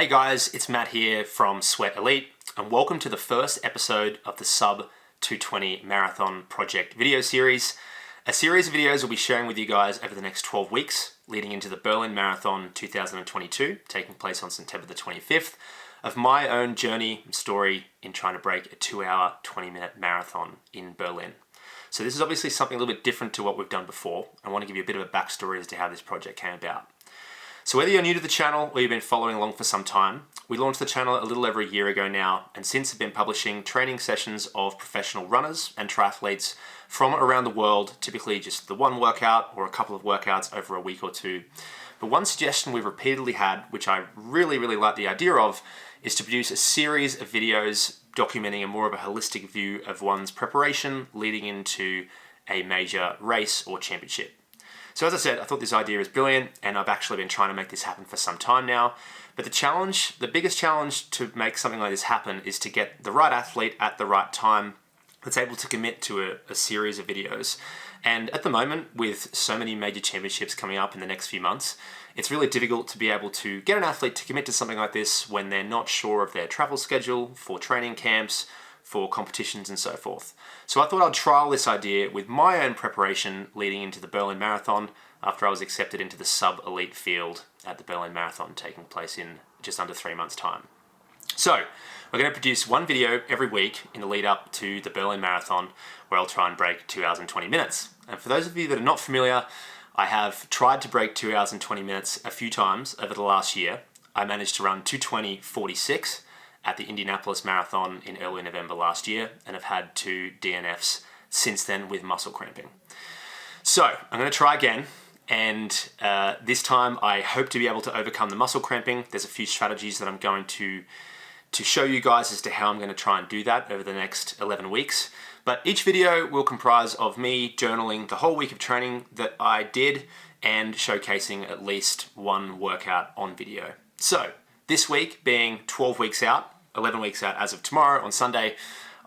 Hey guys, it's Matt here from Sweat Elite, and welcome to the first episode of the Sub 220 Marathon Project video series. A series of videos we'll be sharing with you guys over the next 12 weeks, leading into the Berlin Marathon 2022, taking place on September the 25th, of my own journey and story in trying to break a 2-hour, 20-minute marathon in Berlin. So this is obviously something a little bit different to what we've done before. I want to give you a bit of a backstory as to how this project came about. So whether you're new to the channel or you've been following along for some time, we launched the channel a little over a year ago now, and since have been publishing training sessions of professional runners and triathletes from around the world, typically just the one workout or a couple of workouts over a week or two. But one suggestion we've repeatedly had, which I really like the idea of, is to produce a series of videos documenting a more of a holistic view of one's preparation leading into a major race or championship. So as I said, I thought this idea is brilliant, and I've actually been trying to make this happen for some time now. But the biggest challenge to make something like this happen is to get the right athlete at the right time that's able to commit to a series of videos. And at the moment, with so many major championships coming up in the next few months, it's really difficult to be able to get an athlete to commit to something like this when they're not sure of their travel schedule for training camps, for competitions and so forth. So I thought I'd trial this idea with my own preparation leading into the Berlin Marathon after I was accepted into the sub-elite field at the Berlin Marathon taking place in just under 3 months' time. So we're going to produce one video every week in the lead up to the Berlin Marathon where I'll try and break 2 hours and 20 minutes. And for those of you that are not familiar, I have tried to break 2 hours and 20 minutes a few times over the last year. I managed to run 2:20:46 at the Indianapolis Marathon in early November last year, and have had 2 DNFs since then with muscle cramping. So I'm going to try again, and this time I hope to be able to overcome the muscle cramping. There's a few strategies that I'm going to show you guys as to how I'm going to try and do that over the next 11 weeks. But each video will comprise of me journaling the whole week of training that I did and showcasing at least one workout on video. So this week being 12 weeks out, 11 weeks out as of tomorrow on Sunday,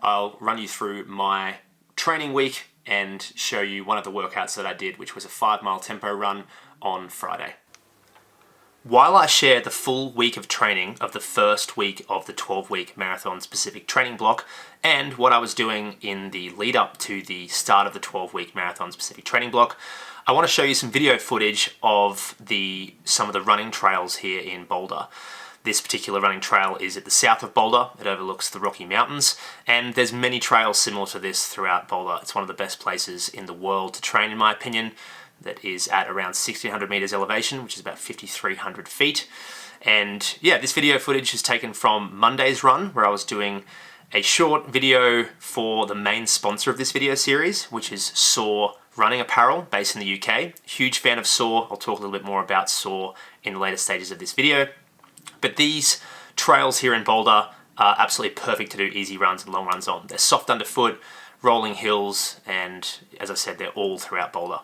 I'll run you through my training week and show you one of the workouts that I did, which was a 5-mile tempo run on Friday. While I share the full week of training of the first week of the 12-week marathon specific training block and what I was doing in the lead up to the start of the 12-week marathon specific training block, I want to show you some video footage of some of the running trails here in Boulder. This particular running trail is at the south of Boulder. It overlooks the Rocky Mountains, and there's many trails similar to this throughout Boulder. It's one of the best places in the world to train, in my opinion. That is at around 1,600 meters elevation, which is about 5,300 feet. And yeah, this video footage is taken from Monday's run, where I was doing a short video for the main sponsor of this video series, which is Soar Running Apparel, based in the UK. Huge fan of Soar. I'll talk a little bit more about Soar in the later stages of this video. But these trails here in Boulder are absolutely perfect to do easy runs and long runs on. They're soft underfoot, rolling hills, and as I said, they're all throughout Boulder.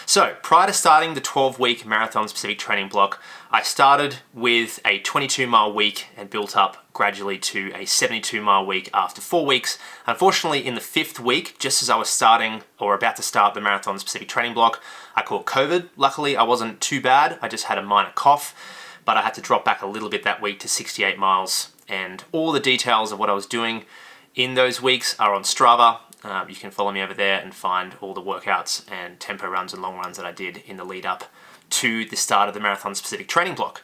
So prior to starting the 12-week marathon specific training block, I started with a 22-mile week and built up gradually to a 72-mile week after 4 weeks. Unfortunately, in the 5th week, just as I was starting or about to start the marathon specific training block, I caught COVID. Luckily, I wasn't too bad. I just had a minor cough, but I had to drop back a little bit that week to 68 miles. And all the details of what I was doing in those weeks are on Strava. You can follow me over there and find all the workouts and tempo runs and long runs that I did in the lead up to the start of the marathon specific training block.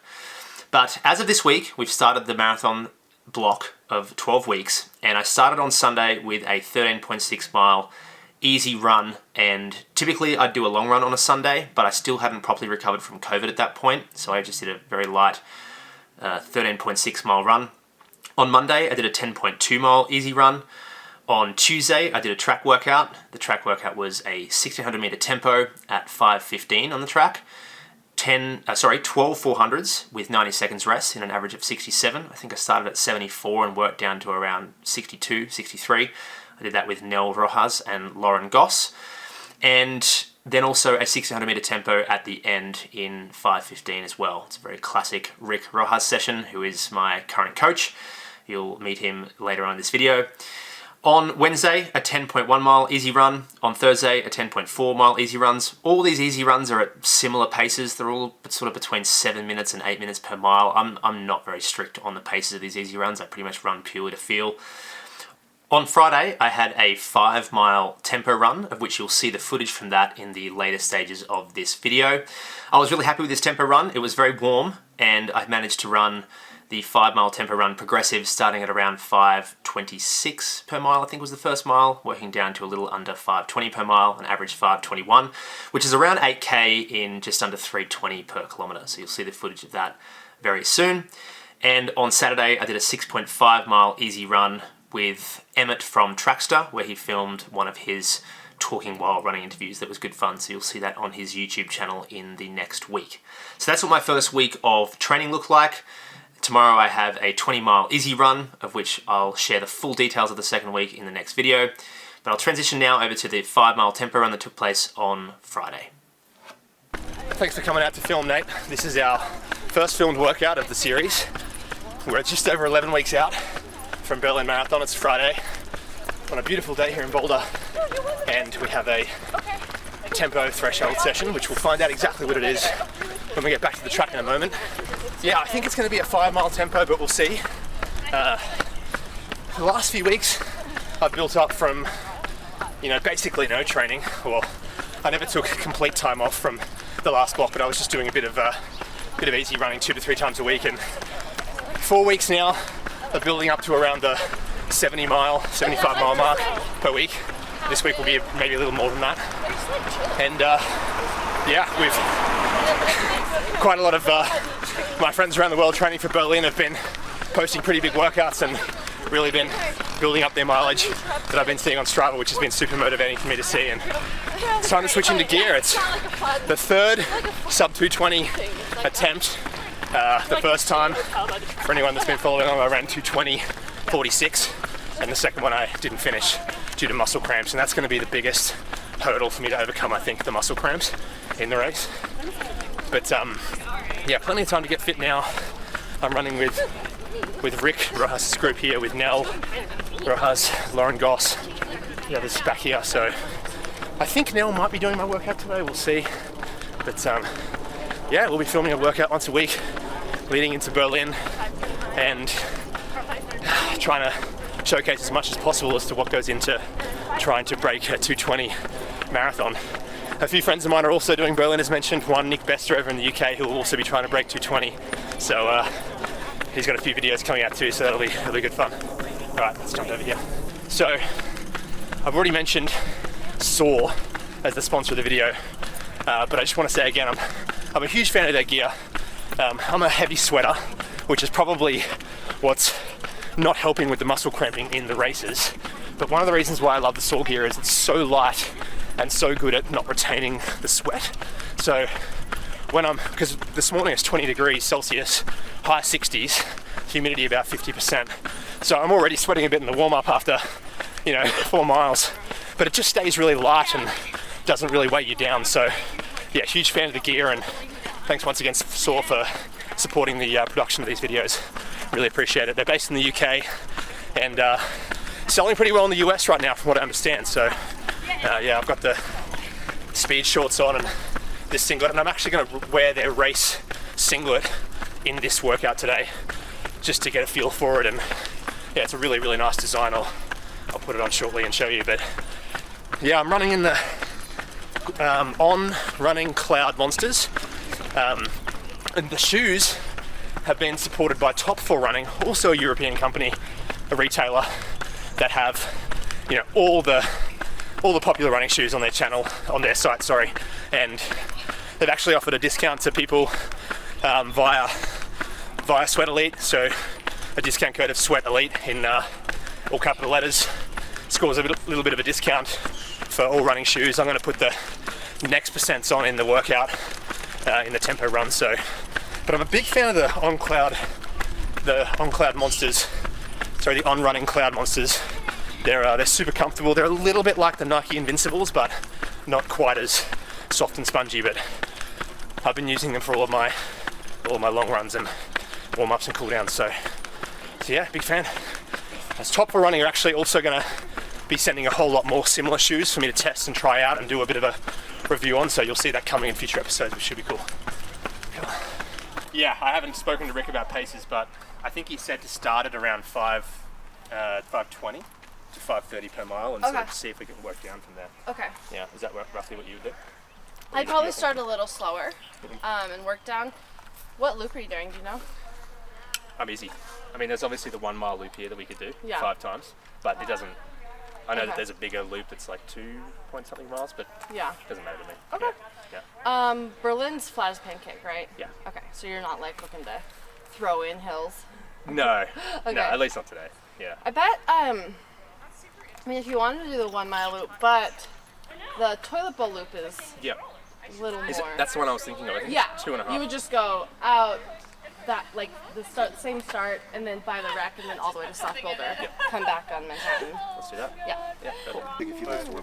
But as of this week, we've started the marathon block of 12 weeks, and I started on Sunday with a 13.6 mile easy run, and typically I'd do a long run on a Sunday, but I still hadn't properly recovered from COVID at that point, so I just did a very light 13.6 mile run. On Monday, I did a 10.2 mile easy run. On Tuesday, I did a track workout. The track workout was a 1,600 meter tempo at 5:15 on the track. 12 400s with 90 seconds rest in an average of 67. I think I started at 74 and worked down to around 62, 63. I did that with Nell Rojas and Lauren Goss. And then also a 1,600 meter tempo at the end in 5:15 as well. It's a very classic Rick Rojas session, who is my current coach. You'll meet him later on in this video. On Wednesday, a 10.1 mile easy run. On Thursday, a 10.4 mile easy runs. All these easy runs are at similar paces. They're all sort of between 7 minutes and 8 minutes per mile. I'm not very strict on the paces of these easy runs. I pretty much run purely to feel. On Friday, I had a 5 mile tempo run, of which you'll see the footage from that in the later stages of this video. I was really happy with this tempo run. It was very warm, and I managed to run the 5 mile tempo run progressive, starting at around 5:26 per mile, I think was the first mile, working down to a little under 5:20 per mile, an average 5:21, which is around 8K in just under 3:20 per kilometre. So you'll see the footage of that very soon. And on Saturday, I did a 6.5 mile easy run with Emmett from Trackstar, where he filmed one of his talking while running interviews. That was good fun, so you'll see that on his YouTube channel in the next week. So that's what my first week of training looked like. Tomorrow I have a 20 mile easy run, of which I'll share the full details of the second week in the next video. But I'll transition now over to the 5 mile tempo run that took place on Friday. Thanks for coming out to film, Nate. This is our first filmed workout of the series. We're just over 11 weeks out from Berlin Marathon. It's Friday on a beautiful day here in Boulder, and we have a tempo threshold session, which we'll find out exactly what it is when we get back to the track in a moment. Yeah, I think it's going to be a 5 mile tempo, but we'll see. The last few weeks I've built up from, basically no training. Well, I never took complete time off from the last block, but I was just doing a bit of easy running 2 to 3 times a week. And 4 weeks now are building up to around the 75 mile mark per week. This week will be maybe a little more than that. And we've quite a lot of my friends around the world training for Berlin have been posting pretty big workouts and really been building up their mileage that I've been seeing on Strava, which has been super motivating for me to see. And it's time to switch into gear. It's the third sub 220 attempt. The first time, for anyone that's been following on, I ran 2:20:46, and the second one I didn't finish due to muscle cramps, and that's going to be the biggest hurdle for me to overcome, I think, the muscle cramps in the race. But plenty of time to get fit now. I'm running with Rick Rojas' group here, with Nell Rojas, Lauren Goss, the others back here. So I think Nell might be doing my workout today, we'll see. But we'll be filming a workout once a week leading into Berlin, and trying to showcase as much as possible as to what goes into trying to break a 220 marathon. A few friends of mine are also doing Berlin, as mentioned. One, Nick Bester over in the UK, who will also be trying to break 220. So he's got a few videos coming out too, so that'll be good fun. All right, let's jump over here. So I've already mentioned Saw as the sponsor of the video, but I just want to say again, I'm a huge fan of their gear. I'm a heavy sweater, which is probably what's not helping with the muscle cramping in the races. But one of the reasons why I love the Saw gear is it's so light and so good at not retaining the sweat. So because this morning it's 20 degrees Celsius, high 60s, humidity about 50%. So I'm already sweating a bit in the warm up after, 4 miles, but it just stays really light and doesn't really weigh you down. So yeah, huge fan of the gear, and thanks once again Saw for supporting the production of these videos. Really appreciate it. They're based in the UK and selling pretty well in the US right now, from what I understand. So I've got the speed shorts on and this singlet, and I'm actually going to wear their race singlet in this workout today, just to get a feel for it. And yeah, it's a really, really nice design. I'll put it on shortly and show you. But yeah, I'm running in the On Running Cloud Monsters, and the shoes have been supported by Top 4 Running, also a European company, a retailer that have all the popular running shoes on their site, and they've actually offered a discount to people via Sweat Elite. So a discount code of Sweat Elite in all capital letters scores a little bit of a discount for all running shoes. I'm going to put the next percents on in the workout in the tempo run. But I'm a big fan of the On Running Cloud Monsters. They're super comfortable. They're a little bit like the Nike Invincibles, but not quite as soft and spongy. But I've been using them for all my long runs and warm-ups and cool downs. So yeah, big fan. As Top 4 Running are actually also going to be sending a whole lot more similar shoes for me to test and try out and do a bit of a review on, so you'll see that coming in future episodes, which should be cool. Yeah, I haven't spoken to Rick about paces, but I think he said to start at around 5:20 to 5:30 per mile, and sort of see if we can work down from there. Okay. Yeah, is that roughly what you would do? I'd probably start a little slower and work down. What loop are you doing, do you know? I'm easy. I mean, there's obviously the 1 mile loop here that we could do 5 times, but it doesn't. I know that there's a bigger loop that's like 2 point something miles, but it doesn't matter to me. Okay. Yeah. Berlin's flat as pancake, right? Yeah. Okay, so you're not like looking to throw in hills. No. Okay. No, at least not today. Yeah. I bet. I mean, if you wanted to do the 1 mile loop, but the toilet bowl loop is a little more. That's the one I was thinking of. I think it's 2.5. You would just go out that like same start, and then by the wreck, and then all the way to South Boulder. Come back on Manhattan. Let's do that. Yeah. Cool.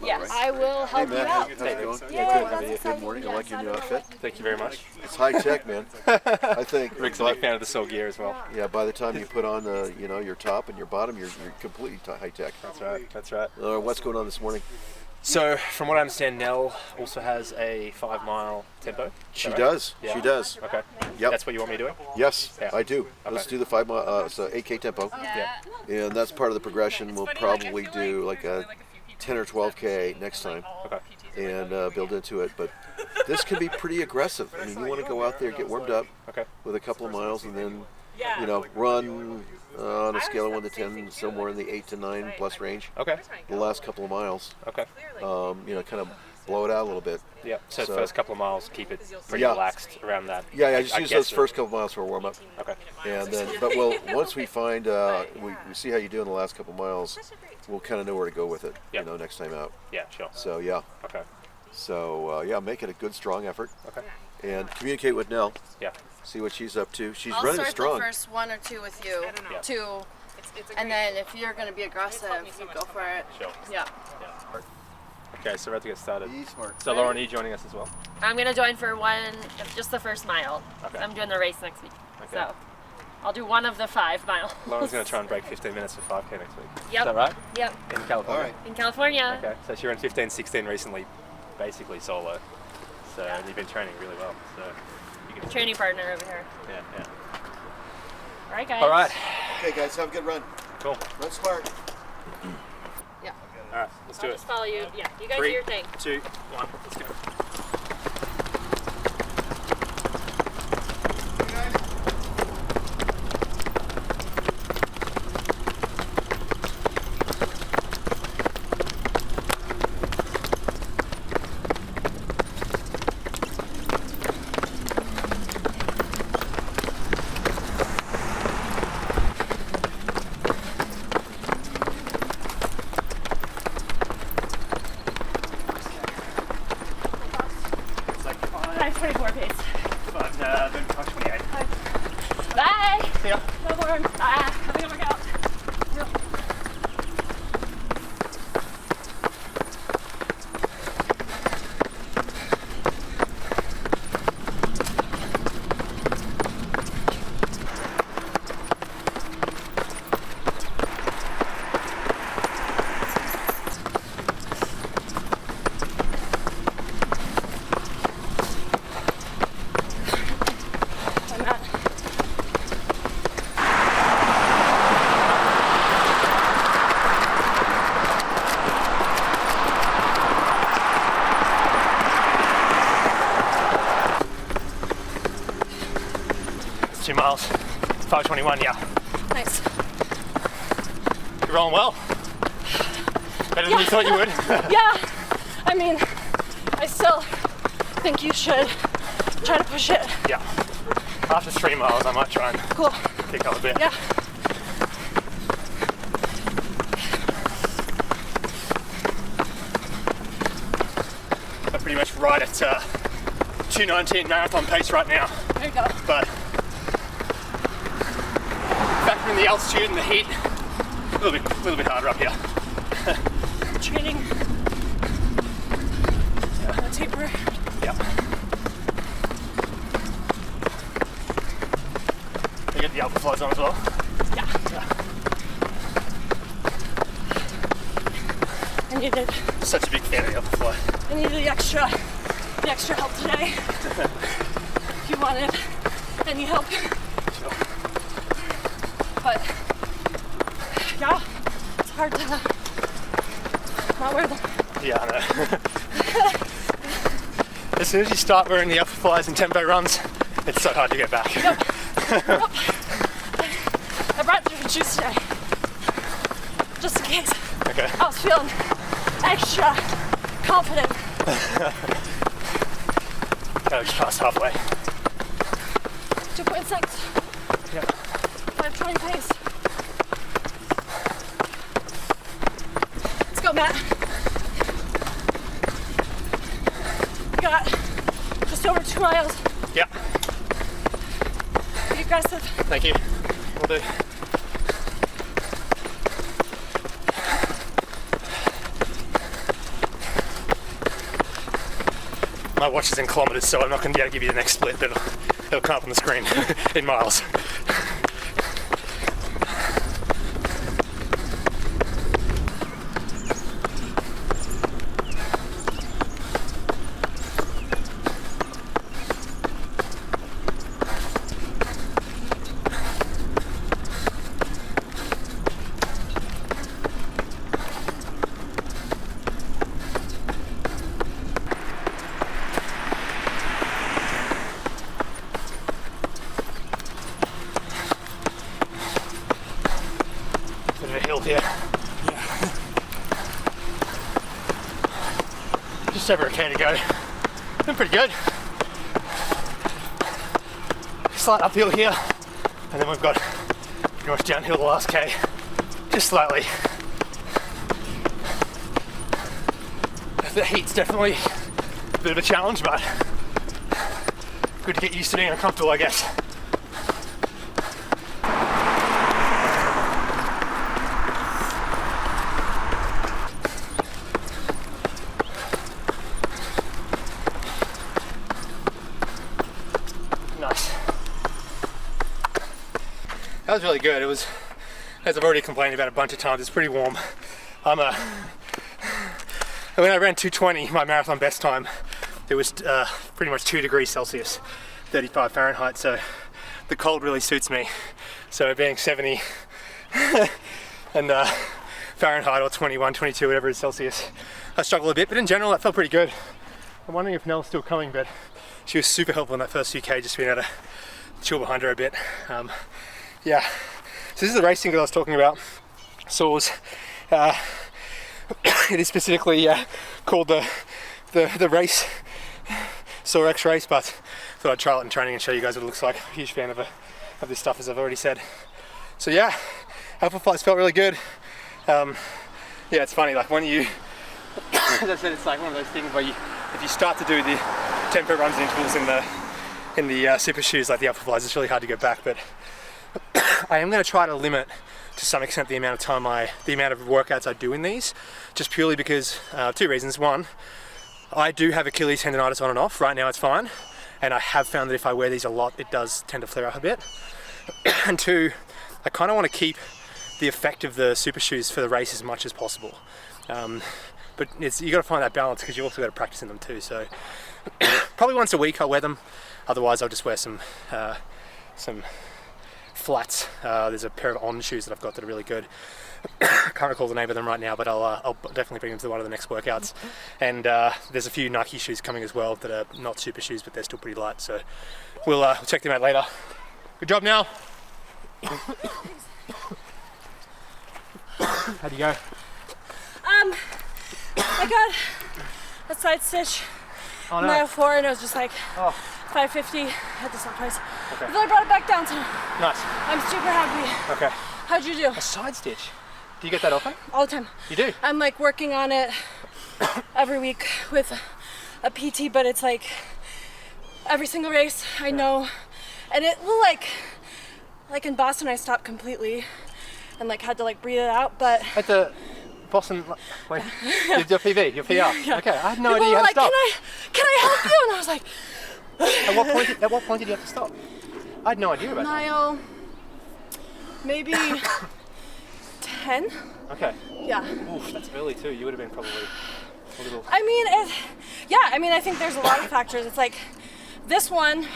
Yes, I will help you out. How's it going? Good morning. I like your new outfit. Thank you very much. It's high tech, man. I think. Rick's a big fan of the Soul gear as well. Yeah. By the time you put on your top and your bottom, you're completely high tech. That's right. That's right. What's going on this morning? So, from what I understand, Nell also has a 5 mile tempo. She does. Yeah. She does. Okay. Yep. That's what you want me doing? Yes, Yeah. I do. Okay. Let's do the 5 mile. It's a 8K tempo, Yeah. and that's part of the progression. We'll probably do like a 10 or 12K next time, Okay. and build into it. But this can be pretty aggressive. I mean, you want to go out there, get warmed up Okay. with a couple of miles, and then run on a scale of 1 to 10, somewhere in the 8 to 9 plus range. Okay. The last couple of miles, Okay. kind of blow it out a little bit. Yeah. So, So- the first couple of miles, keep it pretty Yeah. relaxed around that. Yeah, just use guess those first couple of miles for a warm up, Okay. and then, but once we find we see how you do in the last couple of miles, we'll kind of know where to go with it. Yeah. Next time out. Yeah. Sure. So yeah, Okay. make it a good strong effort, Okay. and communicate with Nell. Yeah. See what she's up to. She's I'll running start strong. the first 1 or 2 with you. Yeah. 2. And then if you're going to be aggressive, you go for it. Sure. Yeah. Yeah. Okay, so we're about to get started. Be smart. So, Lauren, are you joining us as well? I'm gonna join for just the first mile. Okay. I'm doing the race next week, Okay. so I'll do one of the 5 miles. Lauren's going to try and break 15 minutes for 5K next week. Yep. Is that right? Yep. In All California? right. In California. Okay, so she ran 15, 16 recently, basically solo. So, and you've been training really well. So, you can Training partner over here. Yeah. All right, guys. All right. Okay, guys, have a good run. Cool. Run smart. Yeah. All right, let's do I'll it. just follow you. Yeah, you guys 3, do your thing. 2, 1, let's go. It's like 5:24 pace. but don't touch me. Bye. See ya. No more. Bye. Have a good workout. I'm at. It's 2 miles. 5:21, yeah. Nice. You're rolling well. Better than you thought you would. Yeah. I mean, I still think you should try to push it. Yeah. After 3 miles, I might try and Cool. kick up a bit. Yeah. I'm pretty much right at 2:19 marathon pace right now. There you go. But factoring the altitude and the heat, a little bit harder up here. Training. Taper. Yeah. You get the alpha flies on as well. Yeah. I needed Such a big fan of the upper fly. I needed the extra help today. If you wanted any help. Sure. But yeah, it's hard to not wear them. Yeah, I know. As soon as you start wearing the upper flies and tempo runs, it's so hard to get back. Yep. I brought different shoes today. Just in case. Okay. I was feeling extra confident. Gotta just pass halfway. 2.6. Yeah. 5:20 pace. Let's go, Matt. We got just over 2 miles. Yeah. Be aggressive. Thank you. Will do. My watch is in kilometers, so I'm not going to be able to give you the next split, but it'll come up on the screen in miles. Bit of a hill here. Just over a K to go. Been pretty good. Slight uphill here, and then we've got pretty much downhill the last K, just slightly. The heat's definitely a bit of a challenge, but good to get used to being uncomfortable, I guess. Nice. That was really good. It was, as I've already complained about a bunch of times, it's pretty warm. When I ran 2:20, my marathon best time, it was pretty much 2 degrees Celsius, 35 Fahrenheit, so the cold really suits me. So being 70 and Fahrenheit or 21, 22, whatever is Celsius, I struggle a bit, but in general that felt pretty good. I'm wondering if Nell's still coming, but she was super helpful in that first few K, just being able to chill behind her a bit. Yeah, so this is the racing that I was talking about, SAWS. It is specifically called the race, SAWX race, but thought I'd trial it in training and show you guys what it looks like. I'm a huge fan of this stuff, as I've already said. So yeah, alpha flights felt really good. Yeah, it's funny, like when you, as I said, it's like one of those things where if you start to do the tempo runs and intervals in the super shoes like the alpha flies, it's really hard to go back. But I am going to try to limit to some extent the amount of time the amount of workouts I do in these, just purely because two reasons. One, I do have Achilles tendonitis on and off. Right now it's fine, and I have found that if I wear these a lot, it does tend to flare up a bit. And two, I kind of want to keep the effect of the super shoes for the race as much as possible. But you got to find that balance, because you also got to practice in them too. So probably once a week I'll wear them. Otherwise I'll just wear some flats. There's a pair of On shoes that I've got that are really good. I can't recall the name of them right now, but I'll definitely bring them to one of the next workouts. And there's a few Nike shoes coming as well that are not super shoes, but they're still pretty light. So we'll check them out later. Good job now. How'd you go? I got a side stitch. Oh, no. Mile 4, and it was just like 550. I had to stop twice. Okay. But then I brought it back down, so Nice. I'm super happy. Okay. How'd you do? A side stitch. Do you get that often? All the time. You do? I'm like working on it every week with a PT, but it's like every single race I know, and it will like in Boston I stopped completely and like had to like breathe it out, but At the Boston, wait, your PB, your PR. Yeah. Okay, I had no people idea you were had to like, stop. Can I help you? And I was like, At what point did you have to stop? I had no idea about that. mile maybe 5:10. Okay. Yeah. Oof, that's early too. You would have been probably a little. I mean, I think there's a lot of factors. It's like this one,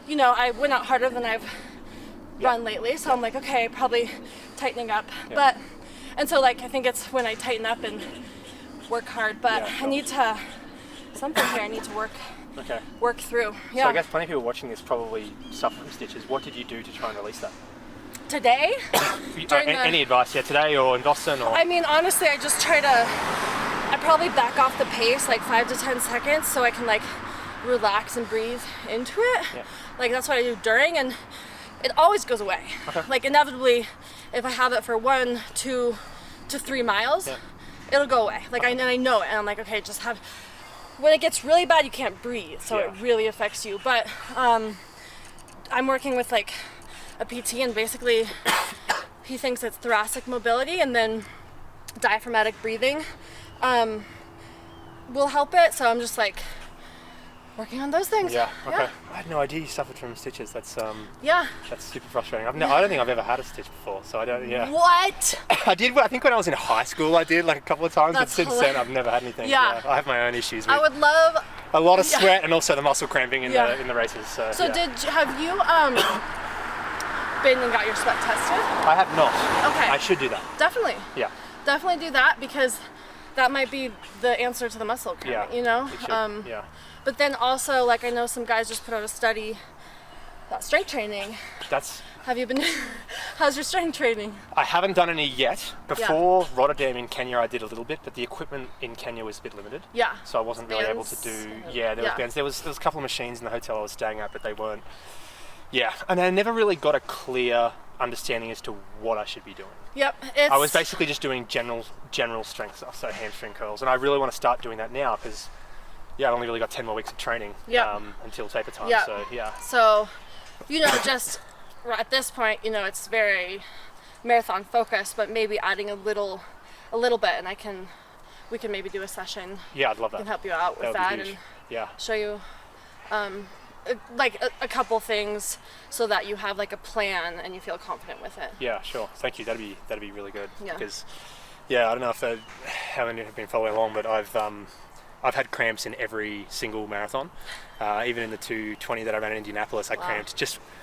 you know, I went out harder than I've run lately, so I'm like, okay, probably tightening up. Yeah. And so like I think it's when I tighten up and work hard, but Yeah, I need to something here. I need to work through. Yeah. So I guess plenty of people watching this probably suffer from stitches. What did you do to try and release that? Today? Any advice? Yeah, today or in Boston or? I mean, honestly, I just try to. I probably back off the pace like 5 to 10 seconds so I can like relax and breathe into it. Yeah. Like that's what I do during, and it always goes away. Okay. Like inevitably, if I have it for 1, 2 to 3 miles, it'll go away. Like I know it, and I'm like, okay, just have. When it gets really bad, you can't breathe, so it really affects you. But I'm working with like a PT, and basically he thinks it's thoracic mobility, and then diaphragmatic breathing will help it. So I'm just like working on those things. Yeah. Okay. I had no idea you suffered from stitches. That's Yeah. That's super frustrating. I don't think I've ever had a stitch before, so I don't. Yeah. What? I did. I think when I was in high school, I did like a couple of times, That's but since then I've never had anything. Yeah. I have my own issues with I would love. a lot of sweat and also the muscle cramping in the races. So Have you been and got your sweat tested? I have not. Okay. I should do that. Definitely. Yeah. Definitely do that, because that might be the answer to the muscle cramping. Yeah. You know. It should. Yeah. But then also, like, I know some guys just put out a study about strength training. Have you been? How's your strength training? I haven't done any yet. Before Rotterdam in Kenya, I did a little bit, but the equipment in Kenya was a bit limited. Yeah. So I wasn't really able to Bands. do. Yeah, there was bands. There was a couple of machines in the hotel I was staying at, but they weren't. Yeah, and I never really got a clear understanding as to what I should be doing. Yep. I was basically just doing general strength stuff, so hamstring curls, and I really want to start doing that now because, I've only really got 10 more weeks of training until taper time. Yep. So So, just at this point, it's very marathon focused, but maybe adding a little bit, and we can maybe do a session. Yeah, I'd love that. I can help you out with that would that be huge. and show you like a couple things so that you have like a plan and you feel confident with it. Yeah, sure. Thank you. That'd be really good. Yeah. Because I don't know how many have been following along, but I've had cramps in every single marathon. Even in the 2:20 that I ran in Indianapolis, I cramped.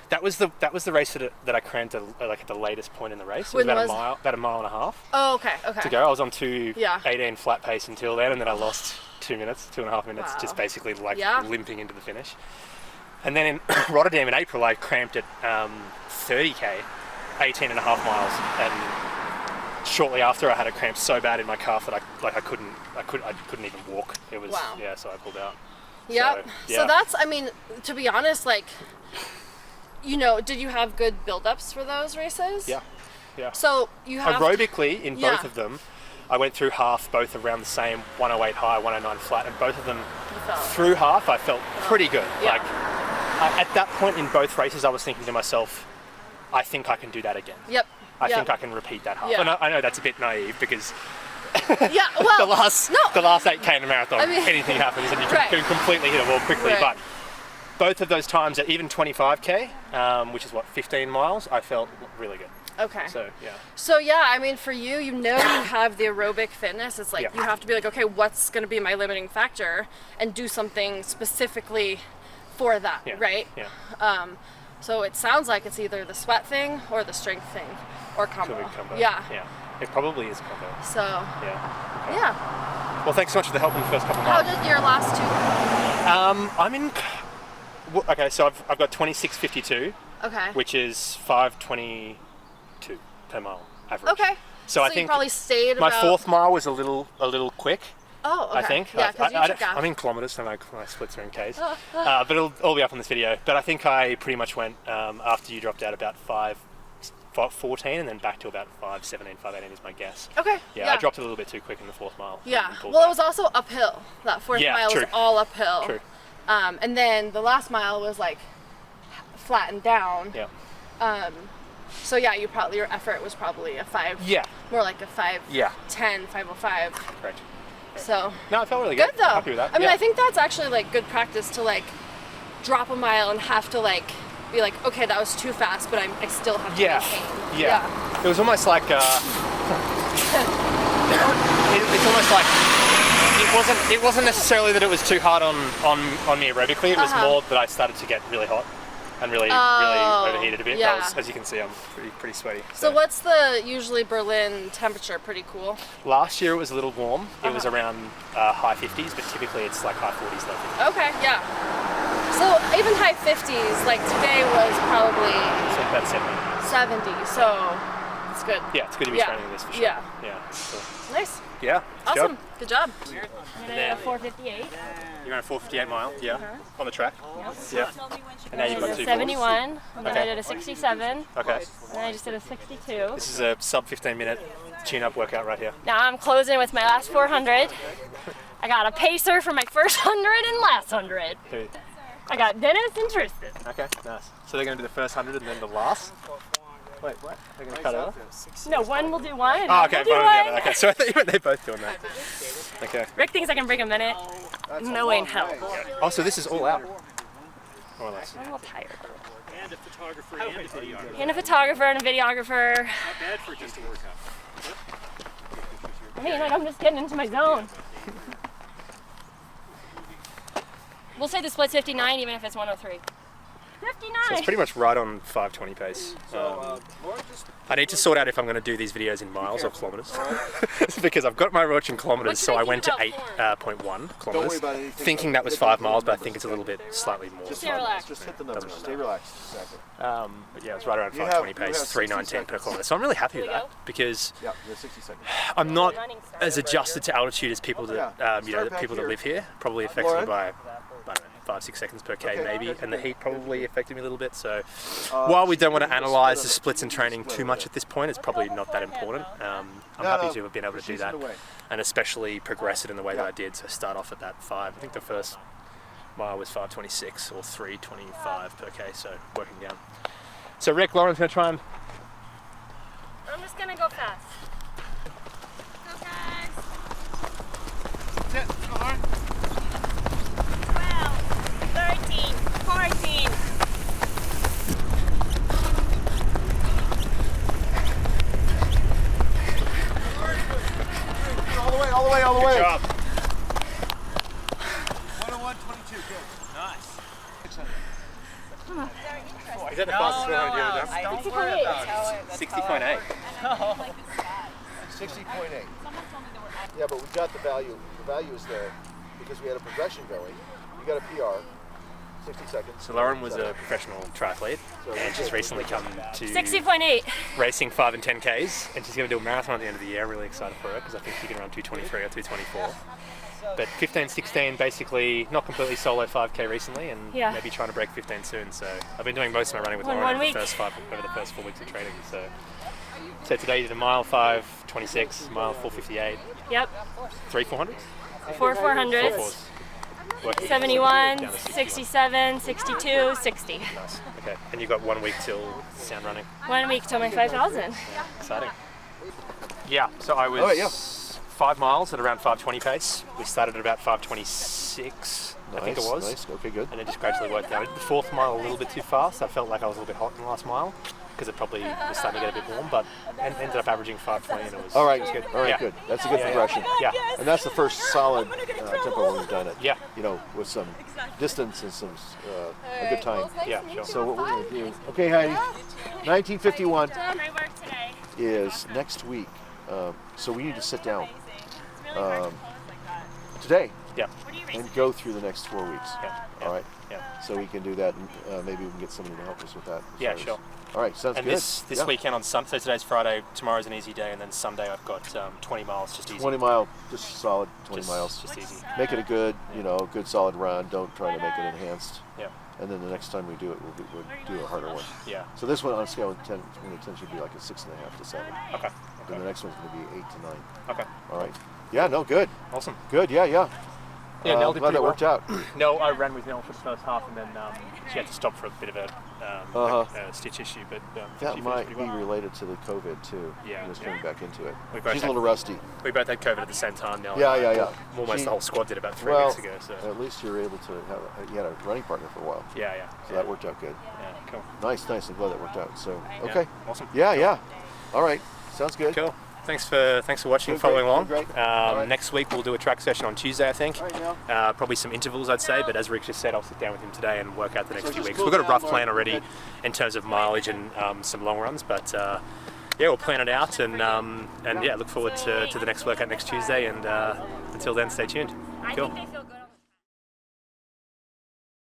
That was the race that I cramped at the latest point in the race. It was about a mile and a half. Oh, okay. To go. I was on 2:18 flat pace until then, and then I lost 2.5 minutes, just basically limping into the finish. And then in Rotterdam in April, I cramped at 30k, 18 and a half miles, and shortly after I had a cramp so bad in my calf that I couldn't even walk. It was so I pulled out. Yep. So that's, to be honest, like, did you have good build-ups for those races? Yeah. So you have aerobically in both of them, I went through half both around the same 108 high, 109 flat, and both of them through half I felt pretty good. Yeah. Like at that point in both races, I was thinking to myself, I think I can do that again. Yep. I think I can repeat that half. Yeah. And I know that's a bit naive because well, the last 8K in a marathon, anything happens and you can completely hit a wall quickly. Right. But both of those times at even 25k, which is 15 miles, I felt really good. Okay. So for you, you have the aerobic fitness. It's like you have to be like, okay, what's going to be my limiting factor, and do something specifically for that, right? Yeah. So it sounds like it's either the sweat thing or the strength thing, or combo. Could be combo. Yeah. It probably is combo. So. Yeah. Okay. Yeah. Well, thanks so much for the help in the first couple of How miles. did your last two? I'm in. Okay, so I've got 26:52. Okay. Which is 5:22 per mile average. Okay. So I you think probably stayed my about... fourth mile was a little quick. Oh, okay. I think. Yeah, because you took off. I'm in kilometres, so my splits are in Ks. But it'll all be up on this video. But I think I pretty much went after you dropped out about 5:14 and then back to about 5:17, 5:18 is my guess. Okay. Yeah, I dropped a little bit too quick in the fourth mile. Yeah. Well, it was also uphill. That fourth mile was all uphill. True. And then the last mile was like flattened down. Yeah. So yeah, your effort was probably a 5. Yeah. More like a 5. Yeah. 10, 5:05. Correct. So. No, it felt really good. Good though. Happy with that. I think that's actually like good practice to like drop a mile and have to like be like, okay, that was too fast, but I still have to maintain. Yeah. It was almost like It's almost like it wasn't necessarily that it was too hard on me aerobically. It was more that I started to get really hot and really overheated a bit. Yeah. As you can see, I'm pretty sweaty. So what's the usually Berlin temperature? Pretty cool. Last year it was a little warm. It was around high 50s, but typically it's like high 40s, low 50s. Okay, yeah. So even high 50s, like today was probably So about 70. 70. So it's good. Yeah, it's good to be training this for sure. Yeah. Yeah. So, Nice. yeah. Good Awesome. job. Good job. I'm gonna do a 458. You're on a 458 mile. Yeah. On the track. Yeah. And now you've got 2 71, and then Okay. I did a 67, Okay. and then I just did a 62. This is a sub 15-minute tune-up workout right here. Now I'm closing with my last 400. I got a pacer for my first 100 and last 100. Who? I got Dennis and Tristan. Okay. Nice. So they're going to do the first 100 and then the last. Wait, what? They're going to cut it off? No, one will do one. And Oh, one okay. will do One or the one. other. Okay. So I thought you meant they're both doing that. Okay. Rick thinks I can bring a minute. No way in hell. Oh, so this is all out. More or less. I'm a little tired. And a photographer and a videographer. And a photographer and a videographer. Not bad for just a workout. I mean, like I'm just getting into my zone. We'll say the split's 59 even if it's 103. 59! So it's pretty much right on 520 pace. I need to sort out if I'm going to do these videos in miles or kilometres. Because I've got my roach in kilometres, so I went to 8.1 kilometres, about anything. thinking that was 5 miles, but I think it's a little bit slightly more. Stay relaxed. Just hit the numbers. Doesn't Stay relaxed. Exactly. But yeah, it's right around You have- 520 you pace, have 319 per 60 kilometre. So I'm really happy with Here we that because Yeah, you have 60 seconds. I'm not Running start. as adjusted to altitude as people that Yeah. you know, Start the people back that here. live here. Probably affects me Lauren? by, I don't know, 5-6 seconds per K Okay, maybe, that's and the good. heat probably affected me a little bit. So while we don't want to analyse the splits in training too much at this point, it's probably not that important. I'm happy to have been able to do that, and especially progress it in the way that I did. So start off at that 5. I think the first mile was 5:26 or 3:25 per K. So working down. So Rick, Lauren's going to try and. I'm just gonna go fast. Go guys! 12, 13, 14. All the way, all the way, all the way. Good job. 101.22. Good. Nice. Is that the fastest one you ever done? 60.8. 60.8. Yeah, but we got the value. The value is there because we had a progression going. You got a PR, 60 seconds. So Lauren was a professional triathlete, and she's recently come to 60.8. racing 5 and 10 Ks, and she's going to do a marathon at the end of the year. I'm really excited for her because I think she can run 2:23 or 2:24. But 15, 16, basically not completely solo 5K recently, and Yeah. maybe trying to break 15 soon. So I've been doing most of my running with One Lauren over week. the first 4 weeks of training. So today you did a mile 5:26, mile 4:58, Yep. 3/400, 400s. Working 71, down to 60. 67, 62, 60. Nice. Okay, and you've got 1 week till sound running. 1 week till my 5,000. Exciting. Yeah, so I was Oh, yeah. 5 miles at around 5:20 pace. We started at about 5:26, I think it was. Nice. Okay, good. And then just gradually worked down. I did the 4th mile a little bit too fast. I felt like I was a little bit hot in the last mile because it probably was starting to get a bit warm, but ended up averaging 5:20 and it was, All right, it was good. all right, Yeah. good. That's a good Yeah, progression. Yeah. And that's the first solid tempo when we've done it. Yeah. You know, with some distance and some a good time. Yeah, sure. So what we're going to do? Okay, Heidi. 1951 Done my work today. is next week. So we need to sit down today Yeah. and go through the next 4 weeks. Yeah. All right. Yeah. So we can do that, and maybe we can get somebody to help us with that. Yeah, So- sure. All right, sounds And good. this Yeah. weekend on Sunday, so today's Friday, tomorrow's an easy day, and then Sunday I've got 20 miles, just easy. 20 mile, just solid 20 Just- miles. Just easy. Make it a good, good solid run. Don't try to make it enhanced. Yeah. And then the next time we do it, we'll do a harder one. Yeah. So this one on a scale of 10, 10 should be like a 6.5 to 7. Okay. Then the next one's going to be 8 to 9. Okay. All right. Yeah. No. Good. Awesome. Good. Yeah. Yeah. Yeah, Nell did glad pretty that well. worked out. No, I ran with Nell for the first half, and then she had to stop for a bit of a stitch issue, but That she might finished be pretty well. related to the COVID too. Yeah, Just yeah. coming back into it. We both She's a had- little rusty. We both had COVID at the same time. Nell. Yeah. Yeah. Yeah. Almost She- the whole squad did about 3 Well, weeks ago. So at least you were able to have. You had a running partner for a while, yeah, yeah. so that worked out good. Yeah, cool. Nice. Nice. I'm glad that worked out. So Yeah, okay. awesome. Yeah. Yeah. All right. Sounds good. Cool. Thanks for watching and following along. Great. Right. Next week we'll do a track session on Tuesday, I think. All right, now. Probably some intervals, I'd say, but as Rick just said, I'll sit down with him today and work out the next few just weeks. cool We've got a down, rough Mark. plan already Good. in terms of mileage and some long runs, but yeah, we'll plan it out and yeah, look forward to the next workout next Tuesday, and until then, stay tuned. Cool. I think they feel good.